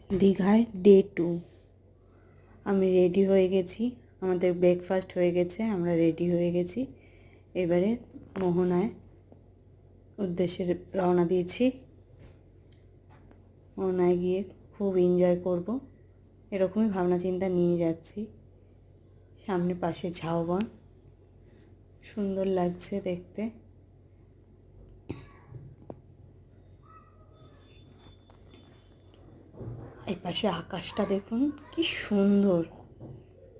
দীঘায় ডে 2। আমি রেডি হয়ে গেছি, আমাদের ব্রেকফাস্ট হয়ে গেছে, আমরা রেডি হয়ে গেছি। এবারে মোহনায় উদ্দেশ্যে রওনা দিয়েছি। মোহনায় গিয়ে খুব এনজয় করব, এরকমই ভাবনা চিন্তা নিয়ে যাচ্ছি। সামনে পাশে ঝাউবন, সুন্দর লাগছে দেখতে। এই পাশে আকাশটা দেখুন কি সুন্দর,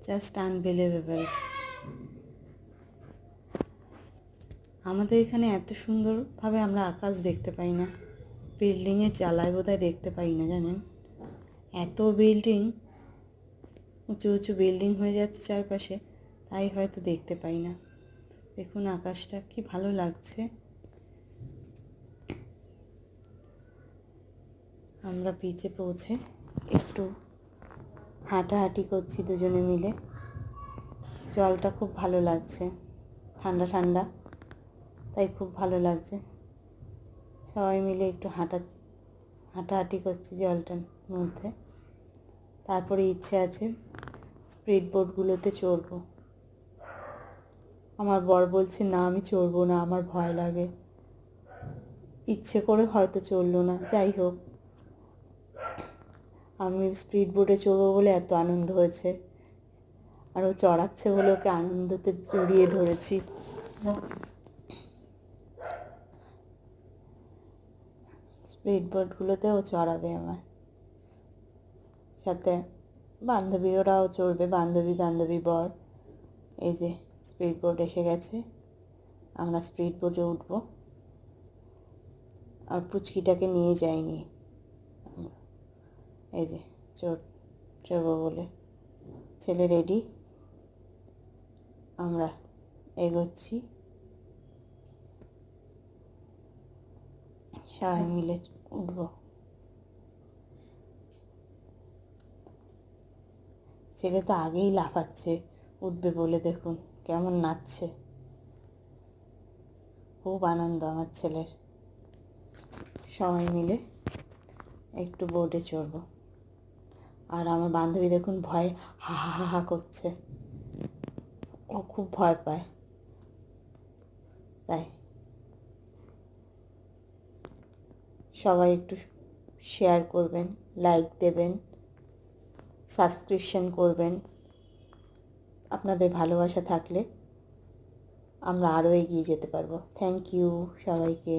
জাস্ট আনবিলিভেবল। আমাদের এখানে এত সুন্দরভাবে আমরা আকাশ দেখতে পাই না, বিল্ডিংয়ের জ্বালায় বোধহয় দেখতে পাই না, জানেন। এত বিল্ডিং, উঁচু উঁচু বিল্ডিং হয়ে যাচ্ছে চারপাশে, তাই হয়তো দেখতে পাই না। দেখুন আকাশটা কি ভালো লাগছে। আমরা বিচে পৌঁছে একটু হাঁটাহাঁটি করছি দুজনে মিলে। জলটা খুব ভালো লাগছে, ঠান্ডা ঠান্ডা, তাই খুব ভালো লাগছে। সবাই মিলে একটু হাঁটাহাঁটি করছি জলটার মধ্যে। তারপরে ইচ্ছে আছে স্পিড বোটগুলোতে চড়বো। আমার বর বলছে না আমি চড়বো না, আমার ভয় লাগে। ইচ্ছে করে হয়তো চললো না, যাই হোক আমি স্পিড বোটে চড়বো বলে এত আনন্দ হয়েছে, আর ও চড়াচ্ছে বলে ওকে আনন্দতে জড়িয়ে ধরেছি। স্পিড বোটগুলোতে ও চড়াবে আমার সাথে, বান্ধবীরাও চড়বে, বান্ধবী বর। এই যে স্পিড বোট এসে গেছে, আমরা স্পিড বোটে উঠবো। আর পুচকিটাকে নিয়ে যাইনি, এই যে চড়বো বলে ছেলে রেডি, আমরা এগোচ্ছি সবাই মিলে উঠবো। ছেলে তো আগেই লাফাচ্ছে উঠবে বলে, দেখুন কেমন নাচছে। খুব আনন্দ আমার ছেলের। সবাই মিলে একটু বোটে চড়বো। আর আমার বান্ধবী দেখুন ভয়ে হা হা হা হা করছে, ও খুব ভয় পায়। তাই সবাই একটু শেয়ার করবেন, লাইক দেবেন, সাবস্ক্রিপশন করবেন। আপনাদের ভালোবাসা থাকলে আমরা আরও এগিয়ে যেতে পারবো। থ্যাংক ইউ সবাইকে।